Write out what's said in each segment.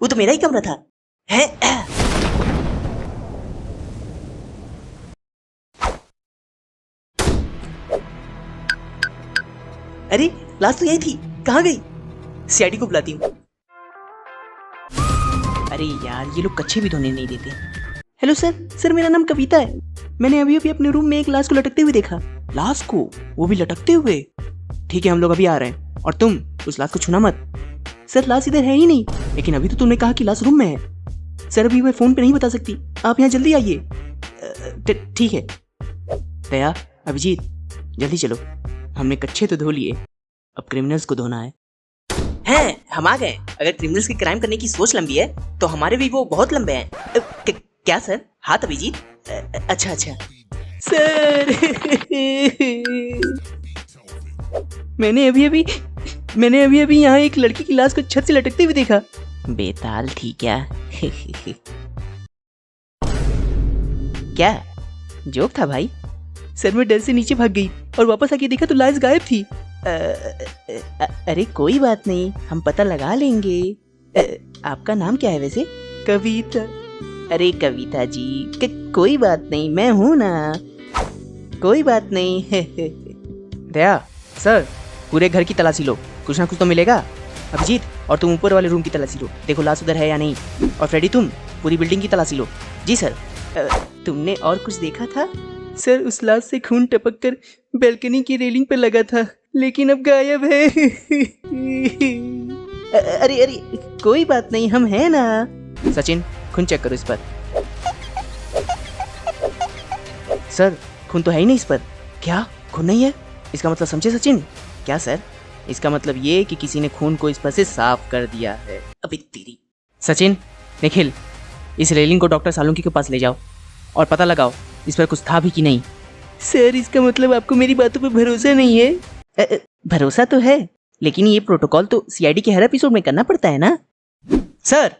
वो तो मेरा ही कमरा था। है अरे लाश तो यही थी, कहाँ गई? सीआईडी को बुलाती हूँ। अरे यार ये लोग कच्चे भी धोने नहीं देते। हेलो सर मेरा नाम कविता है। मैंने अभी अभी अपने रूम में एक लाश को लटकते हुए देखा। लाश को? वो भी लटकते हुए? ठीक है हम लोग अभी आ रहे हैं, और तुम उस लाश को छूना मत। सर लाश इधर है ही नहीं। लेकिन अभी तो तुमने कहा कि लाश रूम में है। सर अभी मैं फोन पे नहीं बता सकती, आप यहाँ जल्दी आइए। ठीक है। दया, अभिजीत जल्दी चलो, हमने कच्चे तो धो लिए, अब क्रिमिनल्स को धोना है। हैं हम आ गए। अगर क्रिमिनल्स की क्राइम करने की सोच लंबी है तो हमारे भी वो बहुत लंबे हैं। क्या सर? हाथ अभिजीत। अच्छा सर मैंने अभी अभी यहाँ एक लड़की की लाश को छत से लटकते हुए देखा। बेताल थी क्या? क्या जोक था भाई? सर मैं डर से नीचे भाग गई और वापस आके देखा तो लाश गायब थी। अरे कोई बात नहीं, हम पता लगा लेंगे। आपका नाम क्या है वैसे? कविता। अरे कविता जी कोई बात नहीं, मैं हूँ ना, कोई बात नहीं। दया सर पूरे घर की तलाशी लो, कुछ ना कुछ तो मिलेगा। अभिजीत और तुम ऊपर वाले रूम की तलाशी लो, देखो लाश उधर है या नहीं। और फ्रेडी तुम पूरी बिल्डिंग की तलाशी लो। जी सर। तुमने और कुछ देखा था? सर उस लाश से खून टपक कर बैल्कनी की रेलिंग पर लगा था, लेकिन अब गायब है। अरे कोई बात नहीं, हम हैं ना। सचिन खून चेक करो इस पर। सर खून तो है ही नहीं इस पर। क्या खून नहीं है? इसका मतलब समझे सचिन? क्या सर? इसका मतलब ये कि किसी ने खून को इस पर से साफ कर दिया है। अबे तेरी। सचिन, निखिल, इस रेलिंग को डॉक्टर सालुंकी के पास ले जाओ और पता लगाओ इस पर कुछ था भी कि नहीं। सर इसका मतलब आपको मेरी बातों पर भरोसा नहीं है? भरोसा तो है, लेकिन ये प्रोटोकॉल तो सीआईडी के हर एपिसोड में करना पड़ता है ना। सर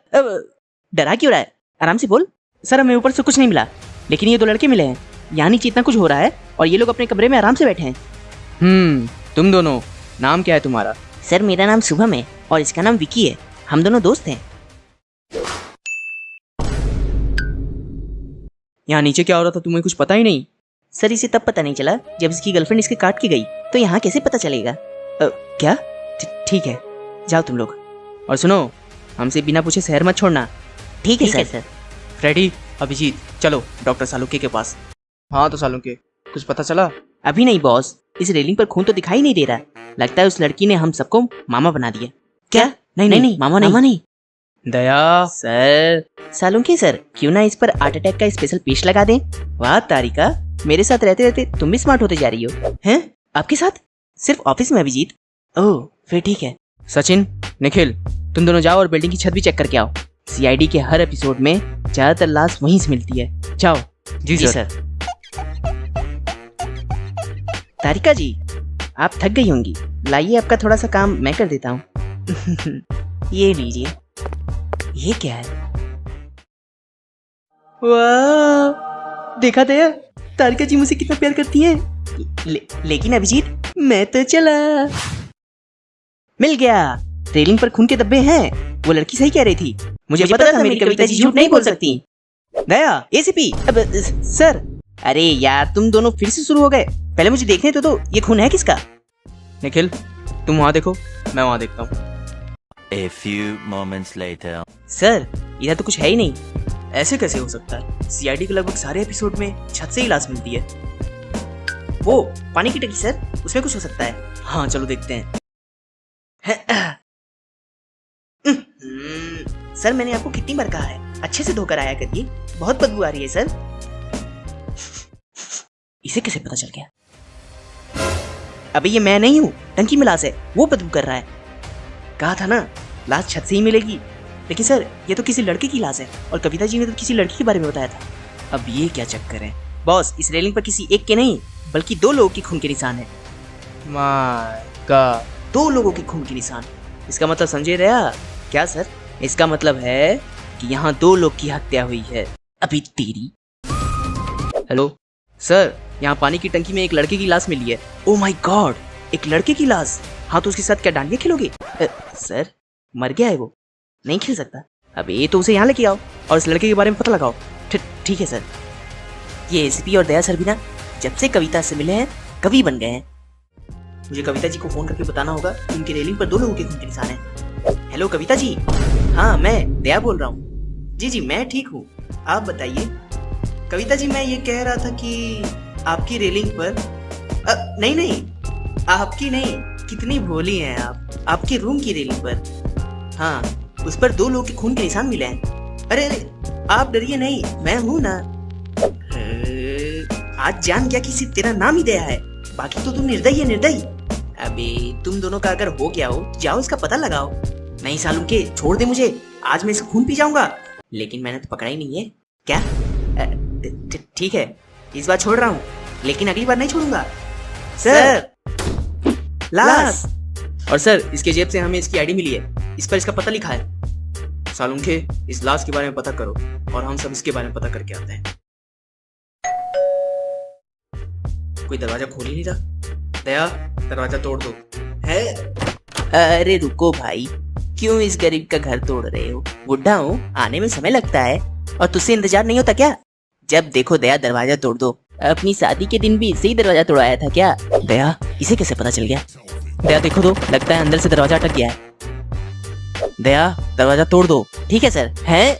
डरा क्यों रहा है? आराम से बोल। सर हमें ऊपर से कुछ नहीं मिला, लेकिन ये दो लड़के मिले हैं, यहाँ नीचे इतना कुछ हो रहा है और ये लोग अपने कमरे में आराम से बैठे हैं। तुम दोनों, नाम क्या है तुम्हारा? सर मेरा नाम शुभम है और इसका नाम विकी है, हम दोनों दोस्त हैं। यहाँ नीचे क्या हो रहा था तुम्हें कुछ पता ही नहीं? सर इसे तब पता नहीं चला जब इसकी गर्लफ्रेंड इसके काट के गई, तो यहाँ कैसे पता चलेगा? क्या? ठीक है जाओ तुम लोग, और सुनो हमसे बिना पूछे शहर मत छोड़ना। ठीक है सर। फ्रेडी, अभिजीत चलो डॉक्टर सालुंके के पास। हाँ तो सालुंके कुछ पता चला? अभी नहीं बॉस, इस रेलिंग पर खून तो दिखाई नहीं दे रहा, लगता है उस लड़की ने हम सबको मामा बना दिया। क्या? नहीं मामा नहीं। दया सर। सालुंके सर क्यों ना इस पर हार्ट अटैक का स्पेशल पेश लगा दें? वाह तारिका, मेरे साथ रहते रहते तुम भी स्मार्ट होते जा रही हो। हैं? आपके साथ? सिर्फ ऑफिस में अभिजीत? ओह फिर ठीक है। सचिन, निखिल तुम दोनों जाओ और बिल्डिंग की छत भी चेक करके आओ। सीआईडी के हर एपिसोड में ज्यादातर लाश वहीं से मिलती है। जाओ। जी सर। तारिका जी आप थक गई होंगी, लाइए आपका थोड़ा सा काम मैं कर देता हूँ। ये लीजिए। ये क्या है? वाह देखा दया, तारिका जी मुझसे कितना प्यार करती है। लेकिन अभिजीत मैं तो चला। मिल गया, रेलिंग पर खून के धब्बे हैं। वो लड़की सही कह रही थी, मुझे पता था मेरी कविता जी झूठ नहीं बोल सकती। दया एसीपी। अब सर। अरे यार तुम दोनों फिर से शुरू हो गए, पहले मुझे देखने तो ये खून है किसका? निखिल तुम वहां देखो, मैं वहां देखता हूँ। A few moments later. Sir इधर तो कुछ है ही नहीं। ऐसे कैसे हो सकता है? सीआईडी के लगभग सारे एपिसोड में छत से ही लाश मिलती है। वो पानी की टंकी सर, उसमें कुछ हो सकता है। हाँ चलो देखते हैं। सर मैंने आपको कितनी बार कहा है अच्छे से धोकर आया करिए, बहुत बदबू आ रही है सर। इसे कैसे पता चल गया? अबे ये मैं नहीं हूँ, टंकी में लाश है, वो बदबू कर रहा है। कहा था ना लाश छत से ही मिलेगी। लेकिन सर ये तो किसी लड़के की लाश है और कविता जी ने तो किसी लड़की के बारे में बताया था। अब ये क्या चक्कर है? बॉस इस रेलिंग पर किसी एक के नहीं बल्कि दो लोगों के खून के निशान है। माय गॉड, दो लोगों के खून के निशान। इसका मतलब समझे रहा? क्या सर? इसका मतलब है कि यहाँ दो लोग की हत्या हुई है। अभी तेरी। हेलो सर, यहाँ पानी की टंकी में एक लड़के की लाश मिली है। ओह माय गॉड, एक लड़के की लाश? हाँ तो उसके साथ क्या डांडिया खेलोगे? सर मर गया है वो, नहीं खेल सकता। अब ये तो उसे यहाँ लेके आओ और इस लड़के के बारे में पता लगाओ। ठीक है सर। ये एसीपी और दया सर भी ना जब से कविता से मिले हैं कवि बन गए हैं। मुझे कविता जी को फोन करके बताना होगा कि उनकी रेलिंग पर 2 लोगों के खून के निशान हैं। हेलो कविता जी। हाँ मैं दया बोल रहा हूँ। जी मैं ठीक हूँ, आप बताइए। कविता जी मैं ये कह रहा था कि आपकी रेलिंग पर नहीं आपकी नहीं, कितनी भोली हैं आप। आपके रूम की रेलिंग पर, हाँ उस पर 2 लोगों के खून के निशान मिले हैं। अरे आप डरिए नहीं, मैं हूं ना। आज जान गया कि सिर्फ तेरा नाम ही दया है, बाकी तो तुम निर्दयी है निर्दयी। अबे तुम दोनों का अगर हो गया हो जाओ इसका पता लगाओ। नहीं सालू के छोड़ दे मुझे, आज मैं इसका खून पी जाऊंगा। लेकिन मैंने तो पकड़ा ही नहीं है। क्या? ठीक है इस बार छोड़ रहा हूँ, लेकिन अगली बार नहीं छोड़ूंगा। सर लाश। और सर इसके जेब से हमें इसकी आईडी मिली है, इस पर इसका पता लिखा है। सालुंखे इस लाश के बारे में पता करो और हम सब इसके बारे में पता करके आते हैं। कोई दरवाजा खोल ही नहीं रहा। दया दरवाजा तोड़ दो। है? अरे रुको भाई, क्यों इस गरीब का घर तोड़ रहे हो? बुढ़ा हूँ, आने में समय लगता है और तुझसे इंतजार नहीं होता क्या? जब देखो दया दरवाजा तोड़ दो। अपनी शादी के दिन भी इसे ही दरवाजा तोड़ाया था क्या? दया इसे कैसे पता चल गया? दया देखो तो, लगता है अंदर से दरवाजा अटक गया है। दया दरवाजा तोड़ दो। ठीक है सर। है?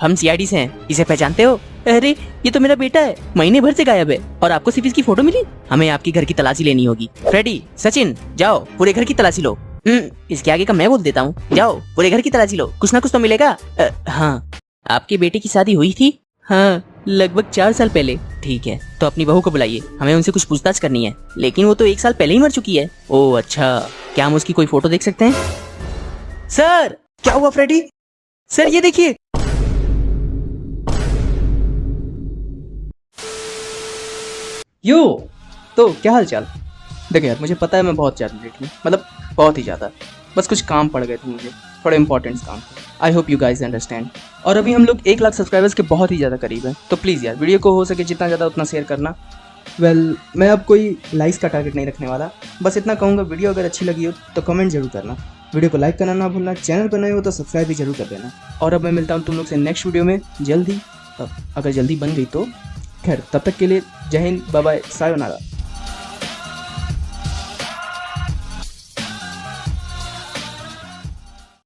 हम सीआईडी से हैं, इसे पहचानते हो? अरे ये तो मेरा बेटा है, महीने भर से गायब है और आपको सिर्फ इसकी फोटो मिली। हमें आपकी घर की तलाशी लेनी होगी। फ्रेडी, सचिन जाओ पूरे घर की तलाशी लो। इसके आगे का मैं बोल देता हूँ, जाओ पूरे घर की तलाशी लो, कुछ ना कुछ तो मिलेगा। हाँ आपके बेटे की शादी हुई थी? हाँ लगभग 4 साल पहले। ठीक है तो अपनी बहू को बुलाइए, हमें उनसे कुछ पूछताछ करनी है। लेकिन वो तो 1 साल पहले ही मर चुकी है। ओह अच्छा, क्या हम उसकी कोई फोटो देख सकते हैं? सर क्या हुआ फ्रेडी? सर ये देखिए। यो तो क्या हाल चाल? देखो यार मुझे पता है मैं बहुत ज़्यादा लेट हूँ, मतलब बहुत ही ज़्यादा, बस कुछ काम पड़ गए थे मुझे, थोड़े इंपॉर्टेंट काम थे। I hope you guys understand. और अभी हम लोग 1 लाख सब्सक्राइबर्स के बहुत ही ज़्यादा करीब हैं, तो प्लीज़ यार वीडियो को हो सके जितना ज़्यादा उतना शेयर करना। मैं अब कोई लाइक्स का टारगेट नहीं रखने वाला, बस इतना कहूँगा वीडियो अगर अच्छी लगी हो तो कमेंट जरूर करना, वीडियो को लाइक करना ना भूलना, चैनल पर नए हो तो सब्सक्राइब भी जरूर कर देना। और अब मैं मिलता हूँ तुम लोग से नेक्स्ट वीडियो में जल्दी, अगर जल्दी बन गई तो। खैर तब तक के लिए जय हिंद, बाय बाय, सायोनारा।